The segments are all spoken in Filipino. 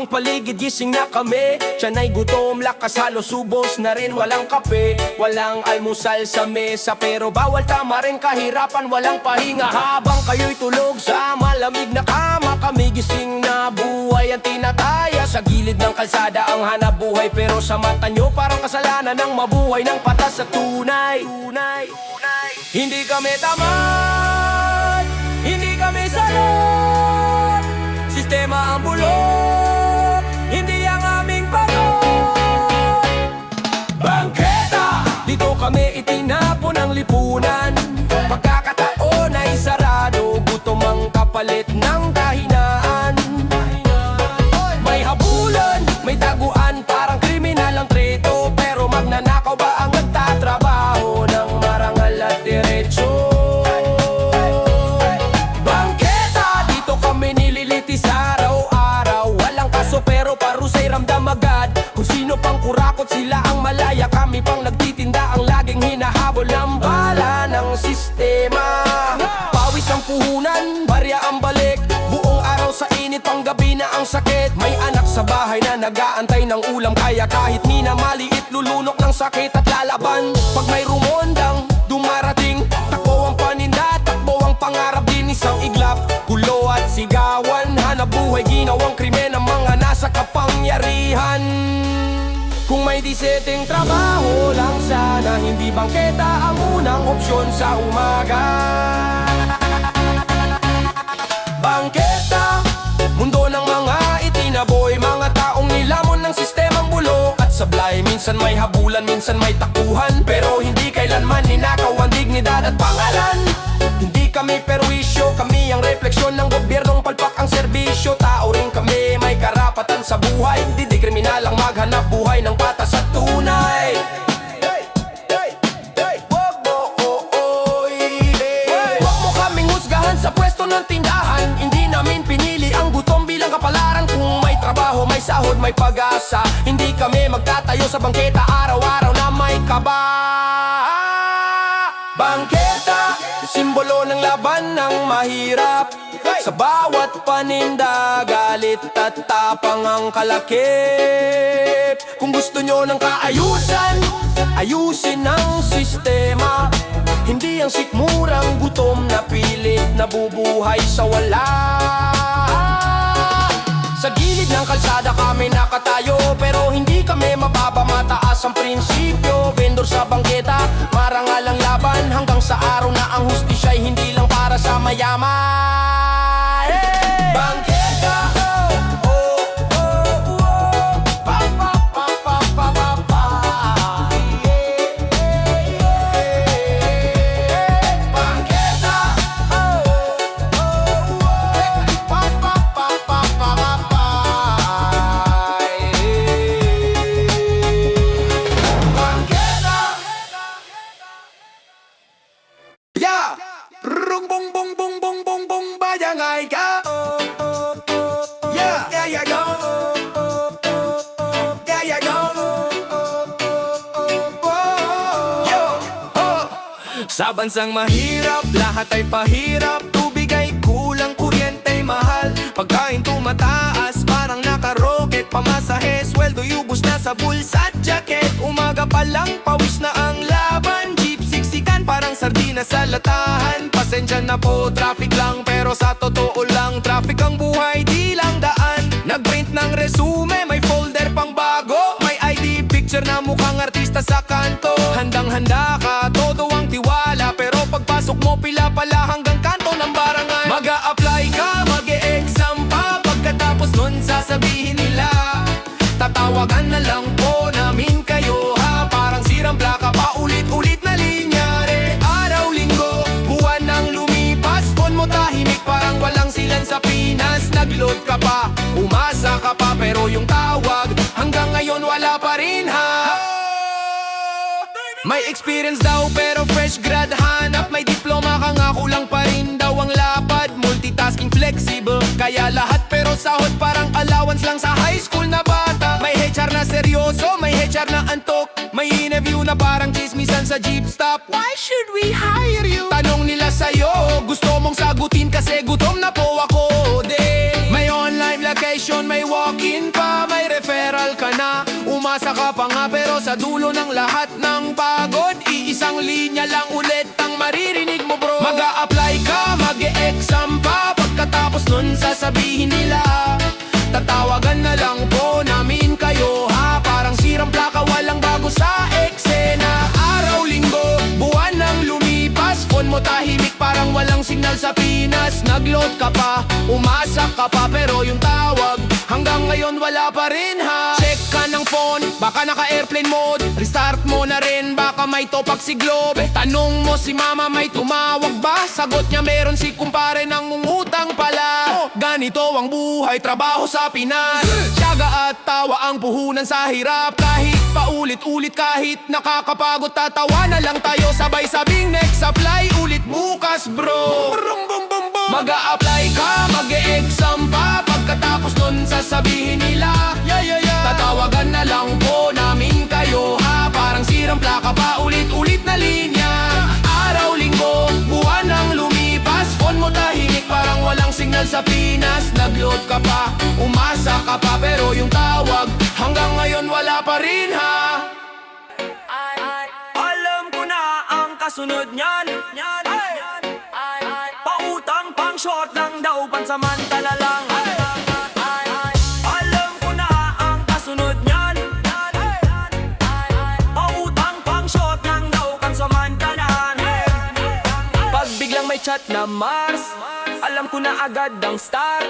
ang paligid, gising na kami. Tiyan ay gutom, lakas halos ubos na rin. Walang kape, walang almusal sa mesa, pero bawal tama rin kahirapan, walang pahinga. Habang kayo'y tulog sa malamig na kama, kami gising na buhay ang tinataya. Sa gilid ng kalsada ang hanap buhay, pero sa mata nyo parang kasalanan ng mabuhay ng patas at tunay. Hindi kami tamad, hindi kami salot. Sistema ang bulok, hindi ang aming pagod. Bangketa, dito kami itinapon ang lipunan. Pagkakataon ay sarado, gutom ang kapalit ng kahinaan. May habulan, may taguan, parang kriminal ang treto, pero magnanakaw ba ang nagtatrabaho ng marangal at diretso? Bangketa, dito kami nililitis araw-araw. Walang kaso pero parusay ramdam agad. Kung sino pang kurakot sila ang malaya, kami pang nagtitinda ang laging hinahabol ng bala ng sistema. Pawis ang puhunan, barya ang balik, buong araw sa init, panggabi na ang sakit. May anak sa bahay na nag-aantay ng ulam, kaya kahit minamaliit lulunok ng sakit at lalaban. Pag may rumondang dumarating, takbo ang paninda, takbo ang pangarap din. Isang iglap, gulo at sigawan, hanap buhay, ginawang krimen ang mga nasa kapangyarihan. Kung may diseteng trabaho lang sana, hindi bangketa ang unang opsyon sa umaga. Bangketa, mundo ng mga itinaboy, mga taong nilamon ng sistemang bulo at sablay. Minsan may habulan, minsan may takuhan, pero hindi kailanman ninakaw ang dignidad at pangalan. Hindi kami perwisyo, kami ang refleksyon ng gobyernong palpak ang serbisyo. Tao rin kami, may karapatan sa buhay, hindi di kriminal ang maghanap buhay ng patas at tunay. Huwag mo kaming husgahan sa pwesto ng tindahan, hindi namin pinili ang gutom bilang kapalaran. Kung may trabaho, may sahod, may pag-asa, hindi kami magtatayo sa bangketa araw-araw na may kaba. Bangketa, simbolo ng laban ng mahirap. Sa bawat paninda, galit at tapang ang kalakip. Kung gusto nyo ng kaayusan, ayusin ang sistema, hindi ang sikmurang gutom na pilit nabubuhay sa wala. Sa gilid ng kalsada kami nakatayo, pero hindi kami mababa, mataas ang prinsipyo. Vendor sa bangketa, marangal ang laban, hanggang sa araw na ang hustisya'y hindi lang para sa mayaman. Bangketa, pa pa pa pa pa pa pa. Bangketa, pa pa pa pa pa pa. Bangketa, yeah, rung bong bong bong bong bong bong bayangay ka. Yeah, there you go. There you go. Yo, sa bansang mahirap, lahat ay pahirap. Tubig ay kulang, kuryente ay mahal, pagkain tumataas, parang nakaroket. Pamasahe, sweldo yubos na sa bulsa at jacket. Umaga pa lang, pawis na ang laban. Jeep siksikan, parang sardina sa latahan. Pasensya na po, traffic lang, pero sa totoo lang, traffic ang buhay, di lang daan. Nagprint ng resume, may folder pang bago, may ID picture na mukhang artista sa kanto. Handang-handa ka, todo ang tiwala, pero pagpasok mo pila pala hanggang kanto ng barangay. Mag-a-apply ka, mag-e-exam pa, pagkatapos nun sasabihin nila, tatawagan na lang po namin kayo ha. Parang sirang plaka, paulit-ulit na linyare. Araw-linggo, buwan nang lumipas, phone mo tahimik, parang walang silan sa Pinas. Nag-load ka pa, umasa ka pa, pero yung tawag hanggang ngayon wala pa rin ha. May experience daw pero fresh grad hanap, may diploma ka nga kulang pa rin daw ang lapad. Multitasking flexible, kaya lahat pero sahod parang allowance lang sa high school na bata. May HR na seryoso, may HR na antok, may interview na parang chismisan sa jeep stop. Why should we hire you? Tanong nila sa'yo, gusto mong sagutin kasi gutom na po ako din. May online location, may walk-in pa, umasa ka pa nga pero sa dulo ng lahat ng pagod iisang linya lang ulit ang maririnig mo bro. Mag-a-apply ka, mag-e-exam pa, pagkatapos nun sasabihin nila tatawagan na lang po namin kayo ha. Parang sirang plaka, walang bago sa eksena. Araw, linggo, buwan nang lumipas, phone mo tahimik parang walang signal sa Pinas. Nag-load ka pa, umasa ka pa, pero yung tawag hanggang ngayon wala pa rin ha. Check ka ng phone, baka naka-airplane mode, restart mo na rin, baka may topak si Globe. Tanong mo si mama may tumawag ba, sagot niya meron si kumpare nangungutang pala. Ganito ang buhay, trabaho sa Pinas, tiyaga at tawa ang puhunan sa hirap. Kahit paulit-ulit, kahit nakakapagod, tatawa na lang tayo sabay sabing next apply ulit bukas bro. Mag-a-apply ka, mag-e-exam pa, pagkatapos nun sasabihin nila tatawagan na lang po namin kayo ha. Parang sirang plaka pa, ulit-ulit na linya. Araw, linggo, buwan nang lumipas, phone mo tahimik parang walang signal sa Pinas. Nag-load ka pa, umasa ka pa, pero yung tawag hanggang ngayon wala pa rin ha. Alam ko na ang kasunod niyan. Pautang pang short lang daw, pansamantala lang. Alam ko na ang kasunod niyan. Pautang pang short lang daw, pansamantala. Pag biglang may chat na Mars, alam ko na agad ang start.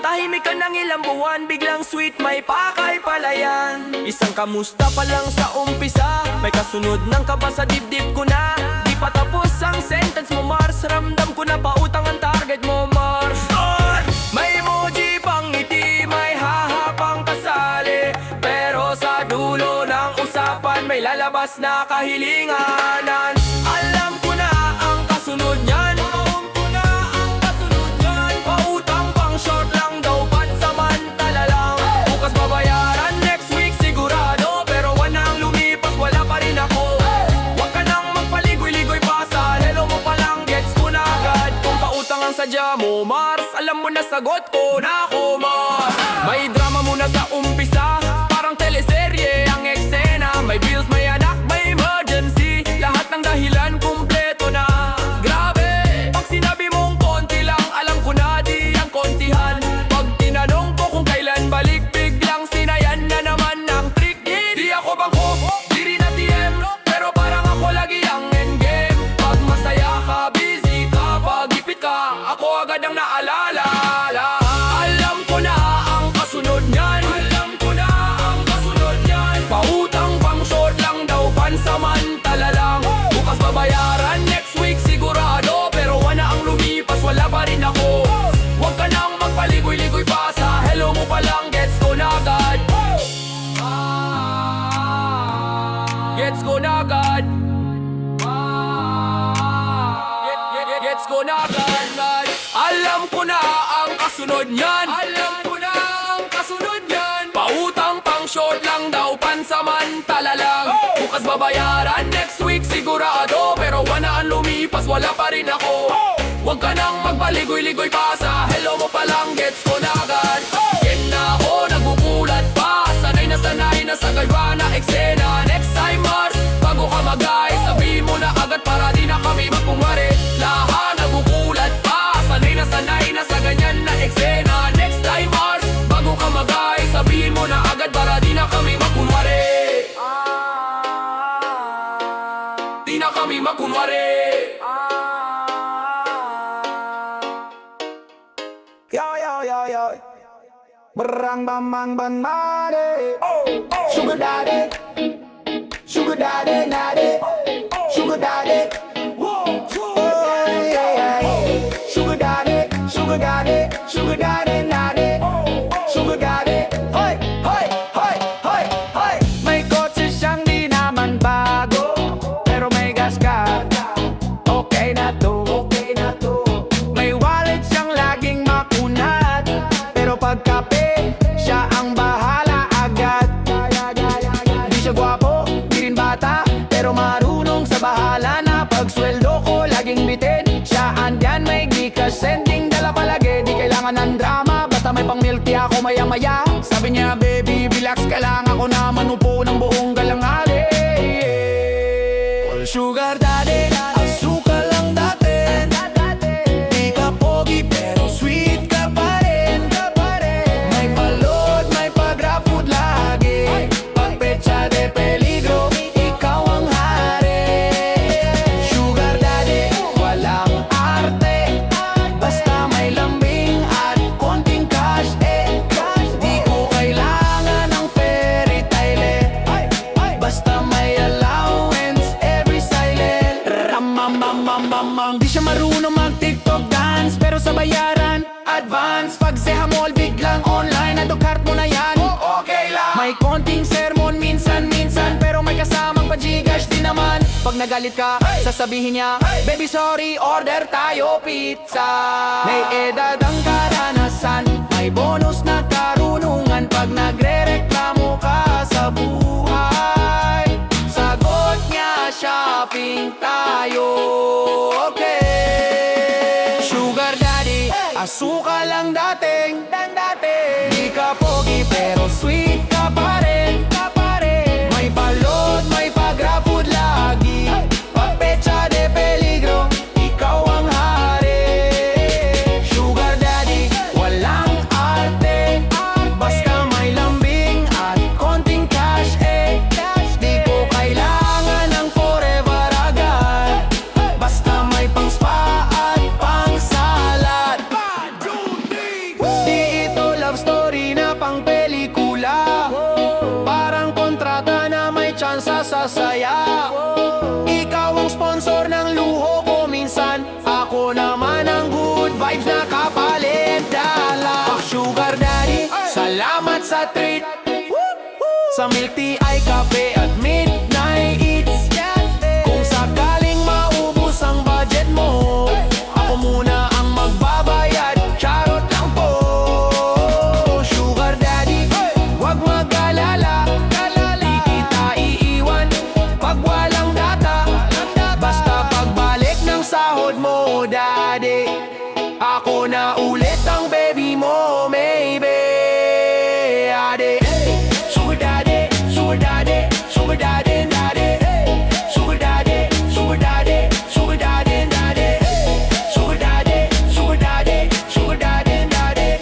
Tahimik ka ng ilang buwan, biglang sweet, may pakay pala yan. Isang kamusta pa lang sa umpisa, may kasunod ng kaba sa dibdib ko na. Di pa tapos ang sentence mo Mars, ramdam ko na pautang ang target mo Mars. May emoji pang ngiti, may haha pang kasali, pero sa dulo ng usapan may lalabas na kahilinganan. Alam ko na ang kasunod niyan. Pautang pang short lang daw, pansamantala lang. Bukas babayaran, next week sigurado, pero wala nang lumipas, wala pa rin ako. Huwag ka nang magpaligoy-ligoy pa, sa hello mo pa lang gets ko na agad. Kung pautang ang sadya mo Mars, alam mo na sagot ko na ako Mars. May drama muna sa umpisa, parang teleserye ang eksena. May bills, may anak, may emergency, lahat ng dahilan kumpleto na. Grabe, pag sinabi mong konti lang, alam ko na di ang kontihan. Pag tinanong ko kung kailan balik, biglang sinayan na naman ng trick. Di ako bangko, di rin ATM, pero parang ako lagi ang endgame. Pag masaya ka, busy ka, pag ipit ka, ako agad ang naalala. Alam ko na ang kasunod niyan. Alam ko na ang kasunod niyan. Pautang pang short lang daw, pansamantala lang. Bukas babayaran, next week sigurado, pero wala ang lumipas, wala pa rin ako. Huwag ka nang magpaligoy-ligoy pa, sa hello mo pa lang gets ko na agad. Gets ko na agad. Gets ko na agad. Alam ko na ang kasunod niyan. Alam ko na ang kasunod niyan. Pautang pang short lang daw, pansamantala lang. Bukas babayaran, next week sigurado, pero wala ang lumipas, wala pa rin ako. Huwag ka nang magpaligoy-ligoy pa, sa hello mo pa lang gets ko na agad. Game na ako, nagbubulat pa, sanay na sa gaywa na eksena. Next time Mars, bago ka mag-ay, sabihin mo na agad para di na kami magpumari. Lahat nagbubulat pa, sanay na sa ganyan na eksena. Next time Mars, bago ka mag-ay, sabihin mo na agad para di na kami magpumari. Di na kami magpumari. Yo. Barang bamang ban mare. Sugar daddy. Sugar daddy, daddy. Sugar daddy. Sugar daddy, sugar daddy, sugar daddy, daddy. Sugar daddy. Hoy, hoy, hoy, hoy, hoy. May kotse siyang di naman bago, pero may gas ka. Okay na to, okay na to. May wallet siyang laging makunat, pero pagkape, siya ang bahala agad. Di siya gwapo, di rin bata, pero marunong sa bahala na. Pag sweldo ko, laging bitin, siya andyan may gikas. Sending dala palagi, di kailangan ng drama, basta may pang milk tea ako maya-maya. Sabi niya, baby, relax ka lang, ako naman upo bayaran advance. Pag Zeha Mall biglang online, adokart mo na yan. Okay lang. May konting sermon minsan-minsan, pero may kasamang pa-Gcash din naman. Pag nagalit ka, sasabihin niya, baby sorry, order tayo pizza. May edad ang karanasan, may bonus na karunungan. Pag nagre-reklamo ka sa buhay, sagot niya, shopping tayo. Okay. Sugar daddy, asukal lang dating. Di ka pogi pero sweet ka pa rin. May balot, may pag-grab food lagi. Pag pecha de peligro, ikaw ang hari. Sugar daddy, walang arte. Basta may lambing at konting cash Di ko kailangan ng forever agad. Basta may pang spa at pang salad. Di ito love story na pang pelikula. Parang kontrata na may tsansa sa saya. Ikaw ang sponsor ng luho ko minsan. Ako naman ang good vibes na kapalit dala. Sugar daddy, salamat sa treat. Sa milk tea ay kape at midnight eats. Kung sakaling maubos ang budget mo, ako muna ang magbabayad. Charot lang po. Sugar daddy, wag mag-alala. Di kita iiwan pag walang data. Basta pagbalik ng sahod mo, daddy, ako na ulit ang baby mo, maybe. Daddy, sugar daddy, sugar daddy, sugar daddy, daddy. Sugar daddy, sugar daddy, sugar daddy, daddy. Sugar daddy, sugar daddy, sugar daddy, daddy.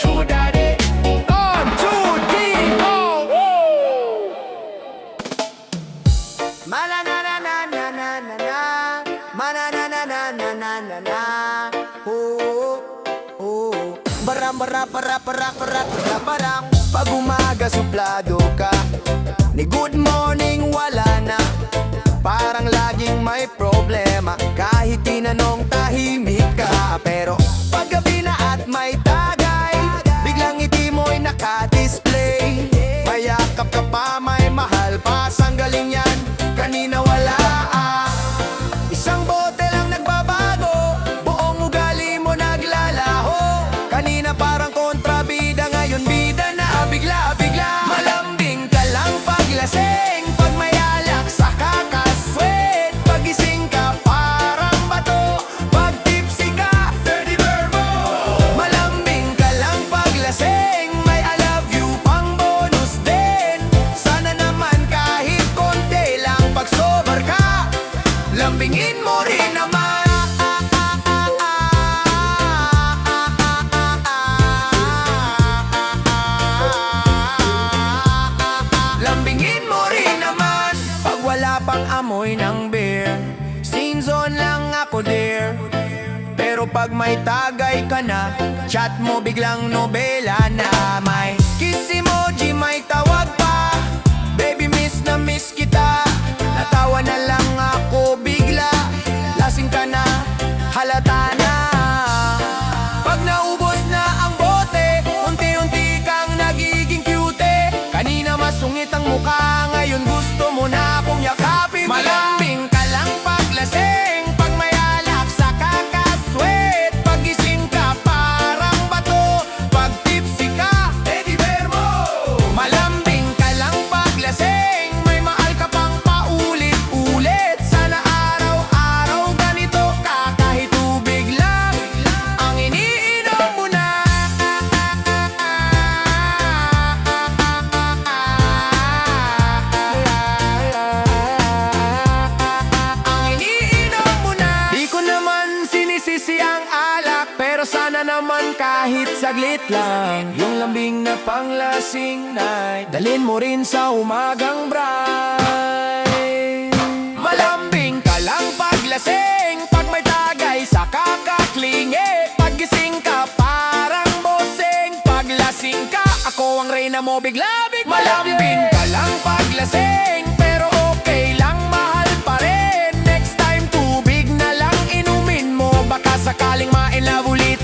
Sugar daddy. 1, 2, 3, go! Mananananananana, mananananananana. Baram bara para para para para baram. Pag umaga suplado ka, ni good morning wala na. Parang laging may problema, kahit tinanong tahimik ka. Pero pag gabi na at may tagay, biglang ngiti mo'y naka-display. Mayakap ka pa, may mahal pa. Sang galing yan, kanina wala Isang bote lang nagbabago, buong ugali mo naglalaho. Kanina parang kontrabida, ngayon bida na. Bigla-bigla, malambing ka lang paglasing. Pag may alak sa kakaswet, pagising ka parang bato. Pag tipsy ka, dirty verbo. Malambing ka lang paglasing, may I love you pang bonus din. Sana naman kahit konti lang, pag sober ka, lambingin mo rin naman. Lambingin mo rin naman. Pag wala pang amoy ng beer, scene zone lang ako dear. Pero pag may tagay ka na, chat mo biglang nobela na. May kiss emoji, may tawag pa, baby miss na miss kita. Natawa na lang ako bigla, lasing ka na, halata na. Pag naubos na ang bote, unti-unti kang nagiging cute. Kanina masungit ang mukha, ngayon gusto mo na akong yakapin. Malambing ka lang paglasing, pag may alak sa kakaswet, pagising ka parang bato. Pag tipsy ka, Eddie Verbo. Malambing ka lang paglasing, may mahal ka pang paulit-ulit. Sana araw-araw ganito ka, kahit tubig lang ang iniinom mo na. Ang iniinom mo na. Di ko naman sinisisi ang alak, pero sana naman kahit saglit lang. Yung lambing na panglasing night, dalhin mo rin sa umagang bright. Malambing ka lang paglasing, pag may tagay sa kakaklingi. Pagising ka parang boseng, paglasing ka, ako ang reyna mo bigla-bigla. Malambing ka lang paglasing, pero okay lang, mahal pa rin. Next time tubig na lang inumin mo, baka sakaling ma-in love ulit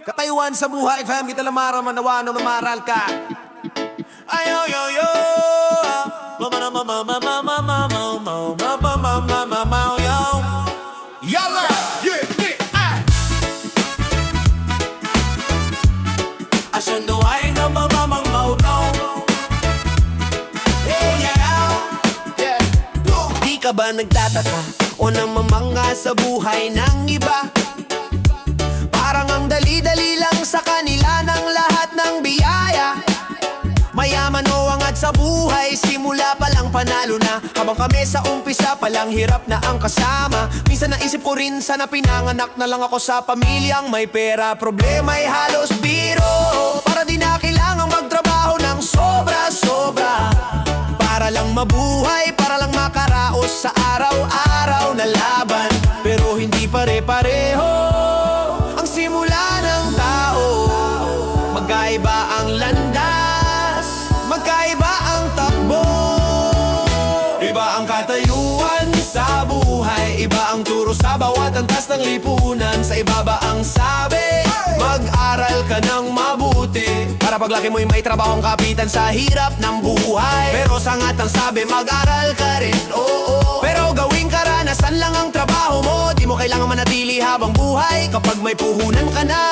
Katayuan sa buhay, fam, kita lamara manawa no mamaral ka. Ayo yo yo. Mama mama mama mama mama mama mama mama yo. Yalla, yeah, yeah. Asyendo ay na mamamang mautaw. Hey yeah. Di ka ba nagtataka o namamanga sa buhay ng iba? Parang ang dali-dali lang sa kanila ng lahat ng biyaya. Mayaman o angat sa buhay, simula pa lang panalo na. Habang kami sa umpisa pa lang hirap na ang kasama. Minsan naisip ko rin sana pinanganak na lang ako sa pamilyang may pera. Problema ay halos biro, para di na kailangang magtrabaho ng sobra-sobra. Para lang mabuhay, para lang makaraos sa araw-araw na laban. Pero hindi pare-pareho ang simula ng tao. Magkaiba ang landas, magkaiba ang takbo. Iba ang katayuan sa buhay, iba ang turo sa bawat antas ng lipunan. Sa ibaba ang sabi, mag-aral ka ng mabuti, para paglaki mo'y may trabahong kapitan sa hirap ng buhay. Pero sa ngatang sabi, mag-aral ka rin, oo. Pero gawing karanasan lang ang trabaho mo, di mo kailangan manatili habang buhay. Kapag may puhunan ka na,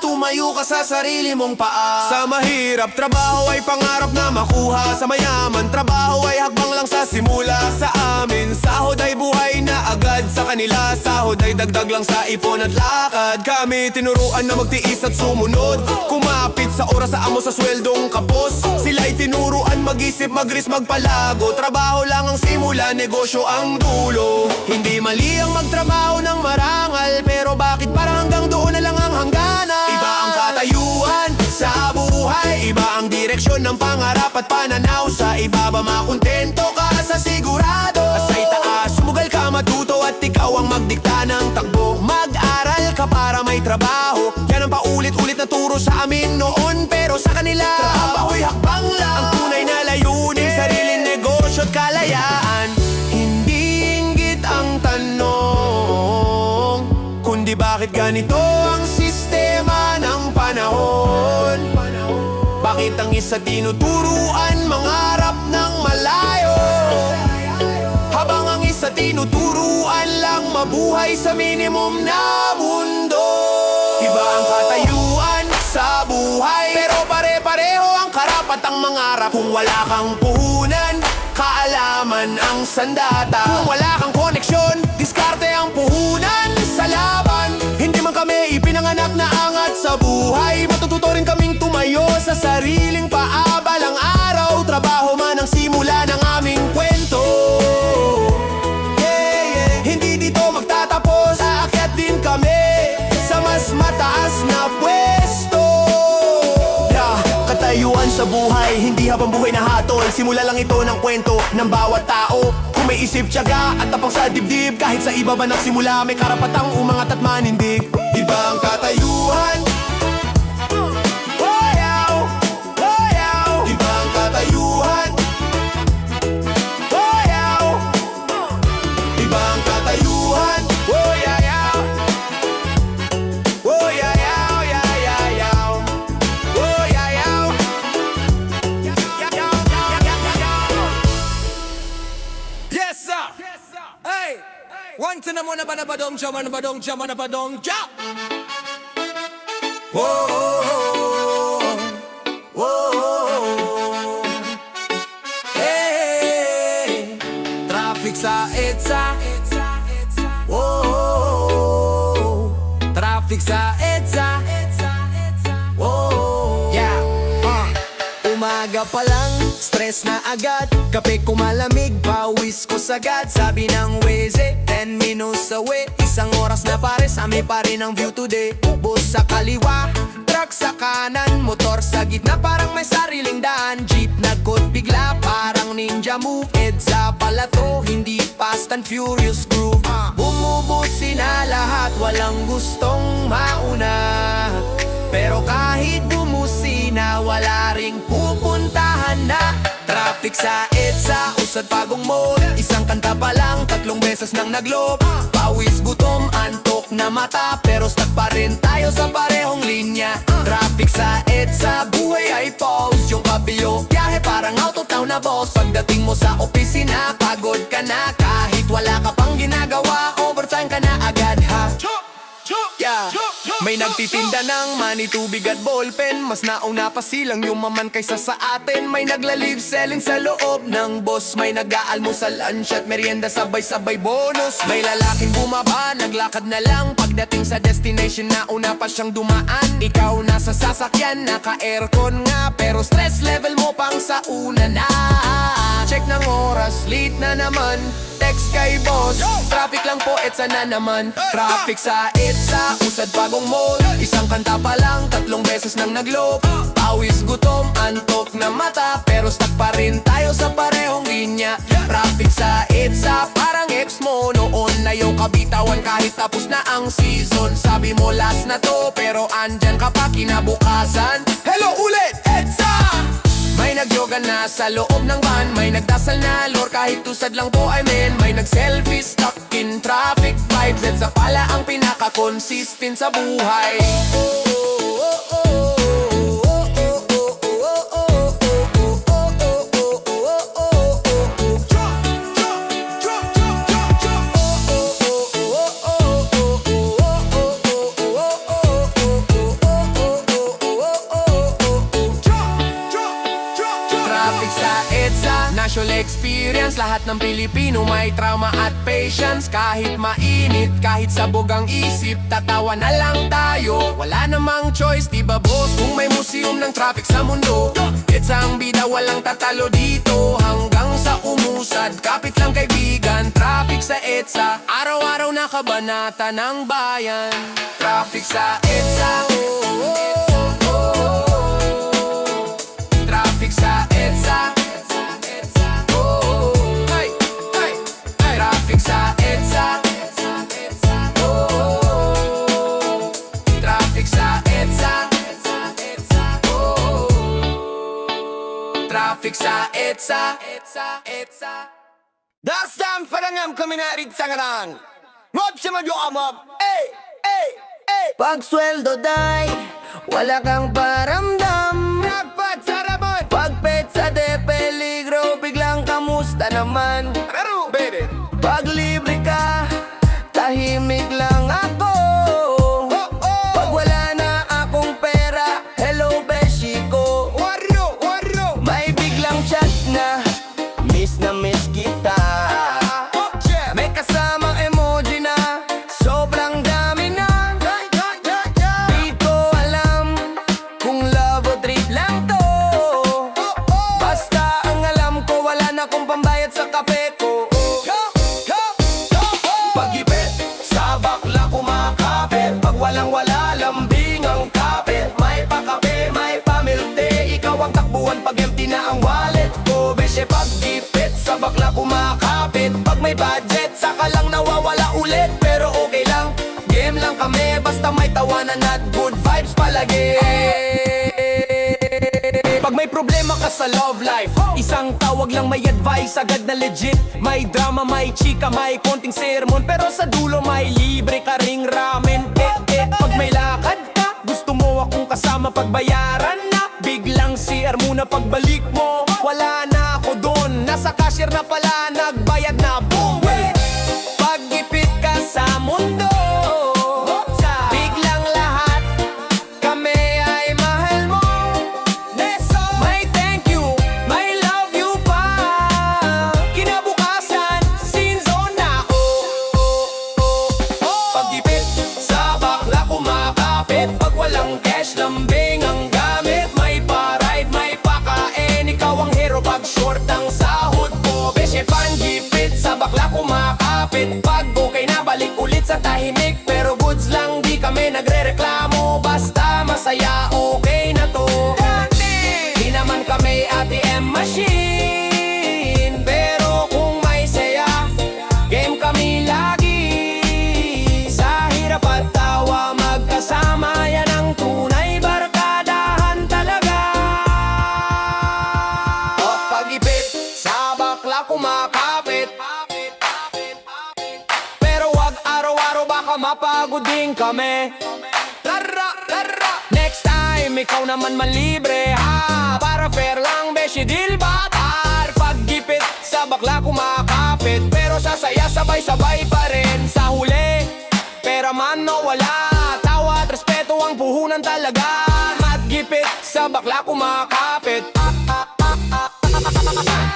tumayo ka sa sarili mong paa. Sa mahirap, trabaho ay pangarap na makuha. Sa mayaman, trabaho ay hakbang lang sa simula. Sa amin, sahod ay buhay na agad. Sa kanila, sahod ay dagdag lang sa ipon at lakad. Kami tinuruan na magtiis at sumunod, kumapit sa oras sa amo sa sweldong kapos. Sila'y tinuruan mag-isip, mag-risk, magpalago. Trabaho lang ang simula, negosyo ang dulo. Hindi mali ang magtrabaho ng marangal, pero bakit parang hanggang doon na lang ang hangganan? Iba ang katayuan sa buhay, iba ang direksyon ng pangarap at pananaw. Sa ibaba makontento ka sa sigurado, sa itaas sumugal ka matuto at ikaw ang magdikta ng takbo. Mag-aral ka para may trabaho, yan ang paulit-ulit na turo sa amin noon. Pero sa kanila, trabaho'y hakbang lang. Ang tunay na layunin, sariling negosyo at kalayaan. Hindi inggit ang tanong, kundi bakit ganito ang sistema ng panahon. Bakit ang isa tinuturuan mangarap ng malayo, habang ang isa tinuturuan lang mabuhay sa minimum na mundo. Iba ang katayuan sa buhay, pero pare-pareho ang karapatang mangarap. Kung wala kang puhunan, kaalaman ang sandata. Kung wala kang koneksyon, diskarte ang puhunan sa laban. Hindi man kami ipinanganak na angat sa buhay, matututo rin kaming tumayo sa sariling paa. Balang araw, trabaho man ang simula ng aming kwento. Hindi dito magtatapos, aakyat din kami sa mas mataas na pwesto. Katayuan sa buhay, hindi habang buhay na hatol. Simula lang ito ng kwento ng bawat tao. Kung may isip, tiyaga at tapang sa dibdib, kahit sa iba ba nagsimula, may karapatang umangat at manindig. Iba ang katayuan, iba ang katayuan, iba ang katayuan. Yes sir. Hey, one to the mona bada badong cha mana badong cha mana badong cha. Hey, traffic sa EDSA. Traffic sa EDSA. Yeah. Umaga pa lang, stress na agad. Kape ko malamig, pawis ko sagad. Sabi ng Waze, 10 minutes away. Isang oras na pare, sa amin pa rin ang view today. Bus sa kaliwa, truck sa kanan, motor sa gitna, parang may sariling daan. Jeep nagkot bigla, parang ninja move. EDSA pala to, hindi fast and furious groove. Bumubusi na lahat, walang gustong mauna. Pero kahit bumusi na, wala ring pupuntahan na. Traffic sa EDSA, usad pagong mall. Isang kanta pa lang, 3 beses nang naglob. Pawis, gutom, antok, antok na mata pero stuck pa rin tayo sa parehong linya. Traffic sa EDSA, buhay ay pause. Yung kabilo, biyahe parang out of town na boss. Pagdating mo sa opisina, pagod ka na. Kahit wala ka pang ginagawa, overtime ka na agad ha. Yeah. May nagtitinda ng money, tubig at ballpen. Mas nauna pa silang yumaman kaysa sa atin. May nagla-live selling sa loob ng boss. May nag-aalmusal, lunch at merienda, sabay-sabay bonus. May lalaking bumaba, naglakad na lang. Pagdating sa destination, nauna pa siyang dumaan. Ikaw nasa sasakyan, naka-aircon nga, pero stress level mo pang sa una na. Check ng oras, late na naman. Text kay boss, traffic lang po, EDSA na naman. Traffic sa EDSA, usad pagong mall. Isang kanta pa lang, 3 beses nang nag-loop. Pawis, gutom, antok na mata, pero stuck pa rin tayo sa parehong linya. Traffic sa EDSA, parang ex mo noon. Ayaw kabitawan kahit tapos na ang season. Sabi mo last na to, pero andyan ka pa kinabukasan. Hello ulit, EDSA! May nag-yoga na sa loob ng van. May nagdasal na lore kahit tusad lang po I mean. May nag-selfie stuck in traffic vibes. EDSA pala ang pinaka-consistent sa buhay. Traffic sa EDSA, national experience. Lahat ng Pilipino may trauma at patience. Kahit mainit, kahit sabog ang isip, tatawa na lang tayo. Wala namang choice, diba boss? Kung may museum ng traffic sa mundo, EDSA ang bida, walang tatalo dito. Hanggang sa umusad, kapit lang kaibigan. Traffic sa EDSA, araw-araw na kabanata ng bayan. Traffic sa EDSA, traffic sa EDSA, oh, hey, hey, hey. Traffic sa EDSA, oh, traffic sa EDSA, oh, traffic sa EDSA. Das time for the ngam coming out it sangarang. Ngop siya mag-yoamop. Ey, ey, ey. Pag sweldo day, wala kang paramdam. Nagpat sa ramon. Pag petsa de peligro, biglang kamusta naman. Pero, baby. Pag libre ka, tahimik lang ako. Pag wala na akong pera, hello beshi ko. May biglang chat na miss kita. May kasamang emoji na sobrang dami na. Di ko alam kung love o trip lang to. Basta ang alam ko, wala na akong pambayad sa kape ko. Pag-ipit, sa bakla kumakapit. Pag walang-wala, lambing ang kapit. May pakape, may pamilte. Ikaw ang takbuhan pag empty na ang wallet ko. Beshe, pag-ipit, sa bakla kumakapit. Pag may budget, saka lang nawawala ulit. Pero okay lang, game lang kami. Basta may tawanan at good vibes palagi. Pag may problema ka sa love life, isang tawag lang may advice, agad na legit. May drama, may chika, may konting sermon, pero sa dulo may libre ka ring ramen. Pag may lakad ka, gusto mo akong kasama pagbayaran na. Biglang CR muna pagbalik mo, wala na ako doon. Nasa cashier na pala, nagbayad na, boom. Pag-ipit ka sa mundo, biglang lahat kami ay mahal mo. May thank you, may love you pa. Kinabukasan, sin zone na, Pag-ipit, sa bakla kumakapit. Pag walang cash, lambing ang gamit. May pa-ride, may pakain. Ikaw ang hero pag short ang sahod ko. Beshe, pang-gipit, sa bakla kumakapit. Pag okay na, balik ulit sa tahimik. Pero goods lang, di kami nagre-reklamo. Basta masaya, okay na to. Di naman kami ATM machine, pero kung may saya, game kami lagi. Sa hirap at tawa, magkasama, yan ang tunay barkadahan talaga. Pag-ipit, sa bakla kumakapit. Pero wag araw-araw, baka mapagod din kami. Lara, lara. Next time, ikaw naman manlibre ha. Para fair lang, beshi deal batar. Paggipit sa bakla kumakapit, pero sasaya sabay-sabay pa rin. Sa huli, pera man o wala, tawa at respeto ang puhunan talaga. Matgipit sa bakla kumakapit.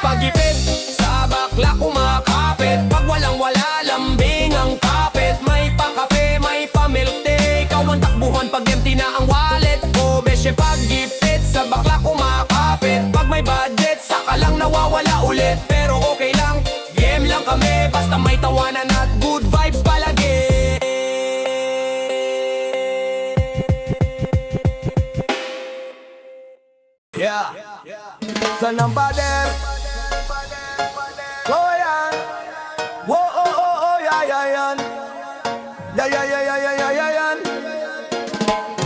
Paggipit sa bakla kumakapit. Pag walang wala, lambing ang kapit. May pakape, may pa-milk tea. Ikaw ang takbuhan pag empty na ang wallet. O besye paggipit sa bakla kumakapit. Pag may budget, saka lang nawawala ulit. Pero okay lang, game lang kami. Basta may tawanan at good vibes palagi. Yeah. Saan ang pader? Oh, yan. Whoa, oh, oh, oh, yeah, yeah, yan. Yeah, yeah, yeah, yeah, yeah, yeah, yeah, yan.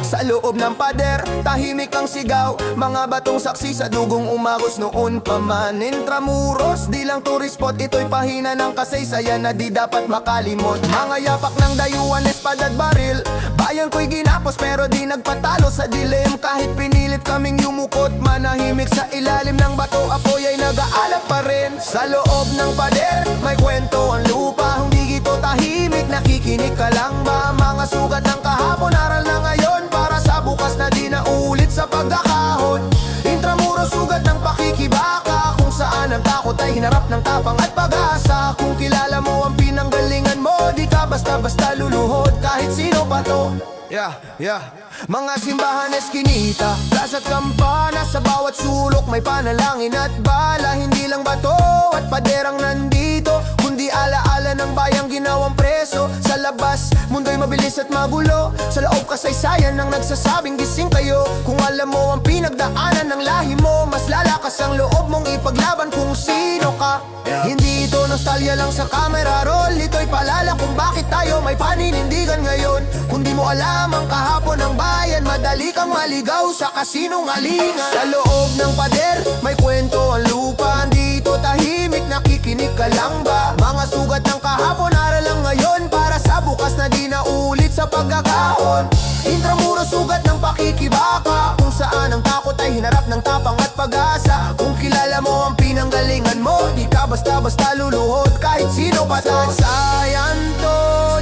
Sa loob ng pader, tahimik ang sigaw. Mga batong saksi sa dugong umagos noon pa man. Intramuros, di lang tourist spot. Ito'y pahina ng kasaysayan na di dapat makalimot. Mga yapak ng dayuan, espada at baril. Bayan ko'y ginapos pero di nagpatalo sa dilim. Kahit pinilit kaming yumukot, manahimik sa ilalim ng bato. Apoy ay nag-aalap pa rin. Sa loob ng pader, may kwento ang lupa. Hindi gito tahimik, nakikinig ka lang ba? Mga sugat ng kahapon, aral na ngayon. Para sa bukas na di na ulit sa pagkakahon. Intramuros, sugat ng pakikibaka. Kung saan ang takot ay hinarap ng tapang at pag-asa. Kung kilala mo ang pinanggalingan mo, di ka basta-basta luluhod kahit sino pa to. Yeah, yeah. Mga simbahan, eskinita, plaza at kampana. Sa bawat sulok may panalangin at bala. Hindi lang bato at paderang nandito, kundi alaala ng bayang ginawang preso. Sa labas, mundo'y mabilis at magulo. Sa loob kasaysayan ng nagsasabing gising kayo. Kung alam mo ang pinagdaanan ng lahi mo, mas lalakas ang loob mong ipaglaban kung sino ka. Hindi ito nostalgia lang sa camera roll. Ito'y paalala kung bakit tayo may paninindigan ngayon. Kung di mo alam ang kahapon ng bayan, madali kang maligaw sa kasinungalingan. Sa loob ng pader, may kwento ang lupa. Dito tahimik, nakikinig ka lang ba? Mga sugat ng kahapon, aral lang ngayon. Para sa bukas na di na ulit sa pagkakahon. Intramuros, sugat ng pakikibaka. Kung saan ang takot ay hinarap ng tapang at pag-asa. Kung kilala mo ang pinanggalingan mo, di ka basta-basta luluhod kahit sino pa to. Sayan to,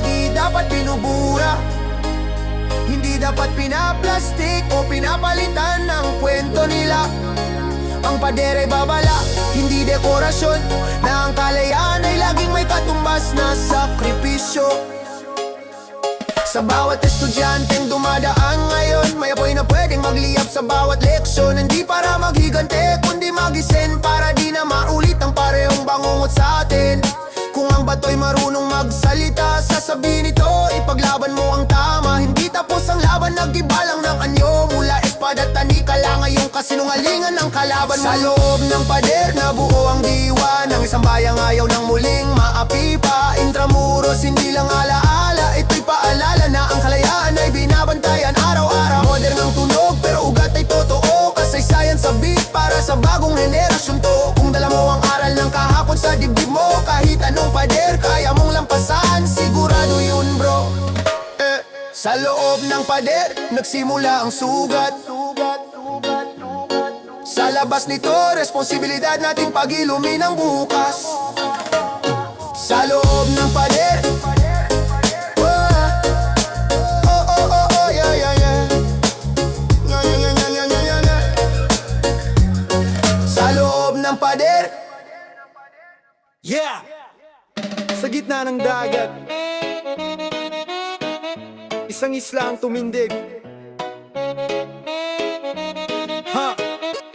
di dapat binubura. Hindi dapat pinaplastik o pinapalitan ng kwento nila. Ang pader ay babala, hindi dekorasyon. Na ang kalayaan ay laging may katumbas na sakripisyo. Sa bawat estudyanteng dumadaan ngayon, may apoy na pwedeng magliyap sa bawat leksyon. Hindi para maghigante, kundi magisen. Para di na maulit ang parehong bangungot sa atin. Kung ang bato'y marunong magsalita, sasabihin ito, ipaglaban mo ang tama. Hindi tapos ang laban, nag-iba lang ng anyo. Mula espada at tanika lang ngayong kasinungalingan ng kalaban mo. Sa loob ng pader, nabuo ang diwa ng isang bayang ayaw ng muling maapi pa. Intramuros, hindi lang alaala, ito'y paalala na ang kalayaan ay binabantayan araw-araw. Modern ang tunog, pero ugat ay totoo. Kasaysayan sa beat para sa bagong henerasyon to. Kung dala mo ang aral ng kahapon sa dibdib mo, kahit anong pader, kaya mong lampasan. Sigurado yun bro. Sa loob ng pader, nagsimula ang sugat. Sa labas nito, responsibilidad nating pag-ilumin ang bukas. Sa loob ng pader, ng pader. Yeah! Sa gitna ng dagat, isang isla ang tumindig.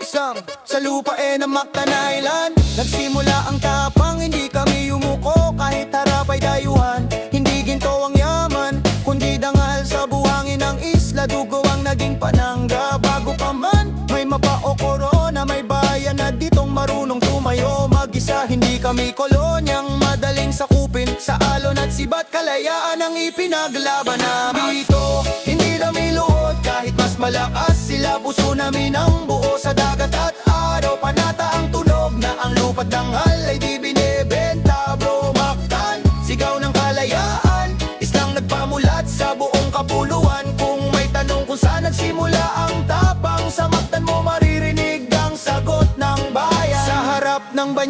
Isang sa lupain ng Mactan Island. Nagsimula ang tapang, hindi kami yumuko. Kahit harap ay dayuhan, hindi ginto ang yaman, kundi dangal sa buhangin ng isla. Dugo ang naging panangga. Bago pa man may mapa o korona, may bayan na ditong marunong tumayo mag-isa. Hindi kami kolonyang madaling sakupin. Sa alon at sibat, kalayaan ang ipinaglaban namin. Dito, hindi namin luhod kahit mas malakas sila. Puso namin ang buo sa dagat at araw. Panata ang tunog na ang lupa't dangal ay di binibenta. Bro, Mactan, sigaw ng kalayaan, islang nagpamula.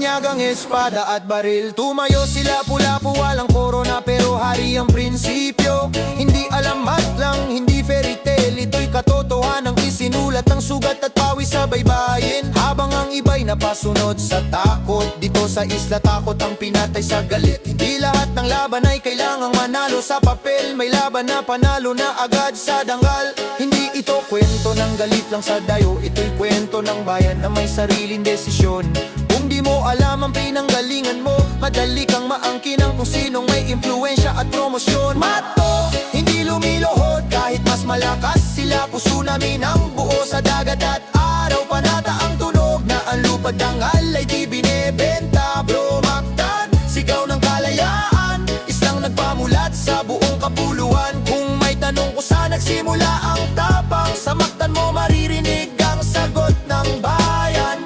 banyagang espada at baril. Tumayo sila pula-pu, walang korona pero hari ang prinsipyo. Hindi alamat lang, hindi fairy tale, ito'y katotohanan ang isinulat ng sugat at pawis sa baybayin. Habang ang iba'y napasunod sa takot, dito sa isla takot ang pinatay sa galit. Hindi lahat ng laban ay kailangang manalo sa papel, may laban na panalo na agad sa danggal. Hindi ito kwento ng galit lang sa dayo, ito'y kwento ng bayan na may sariling desisyon. Kung di mo alam ang pinanggalingan mo, madali kang maangkin ang kung sinong may impluensya at promosyon. Mato, hindi lumiluhod kahit mas malakas sila. Puso namin ang buo sa dagat at araw, panata ang tunog na ang lupad dangal ay di binebenta. Bro, Mactan, sigaw ng kalayaan, islang nagpamulat sa buong kapuluan. Kung may tanong ko saan nagsimula ang tapang, sa Mactan mo maririnig ang sagot ng bayan.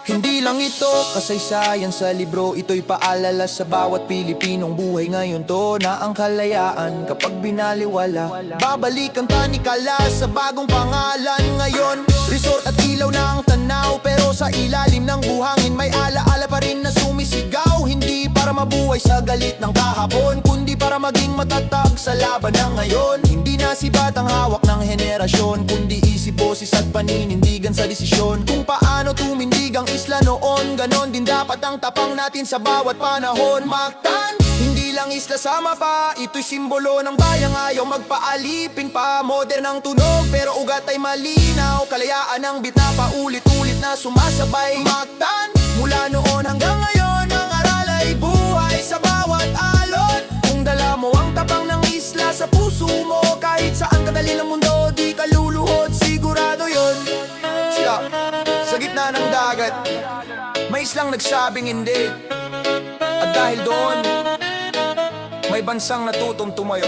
Hindi lang ito kasaysayan sa libro, ito'y paalala sa bawat Pilipinong buhay ngayon to na ang kalayaan kapag binaliwala. Babalik ang tanikala sa bagong pangalan ngayon. Resort at ilaw na ang tanaw, pero sa ilalim ng buhangin may alaala pa rin na sumisigaw. Hindi para mabuhay sa galit ng kahapon, kundi para maging matatag sa laban ng ngayon. Hindi na sibat ang hawak ng henerasyon, kundi isip, boses at paninindigan sa desisyon. Kung paano tumindig ang isla noon, ganon din dapat ang tapang natin sa bawat panahon. Mactan, hindi lang isla sa mapa, ito'y simbolo ng bayang ayaw magpaalipin pa. Modern ang tunog pero ugat ay malinaw, kalayaan ang bitna paulit-ulit na sumasabay. Mactan, mula noon hanggang ngayon, ang aral ay buhay sa bawat alon. Kung dala mo ang tapang ng isla sa puso mo, kahit saan kadali ng mundo, di ka luluhod, sigurado yon. Siya, sa gitna ng dagat, may islang nagsabing hindi. At dahil doon, may bansang natutong tumayo.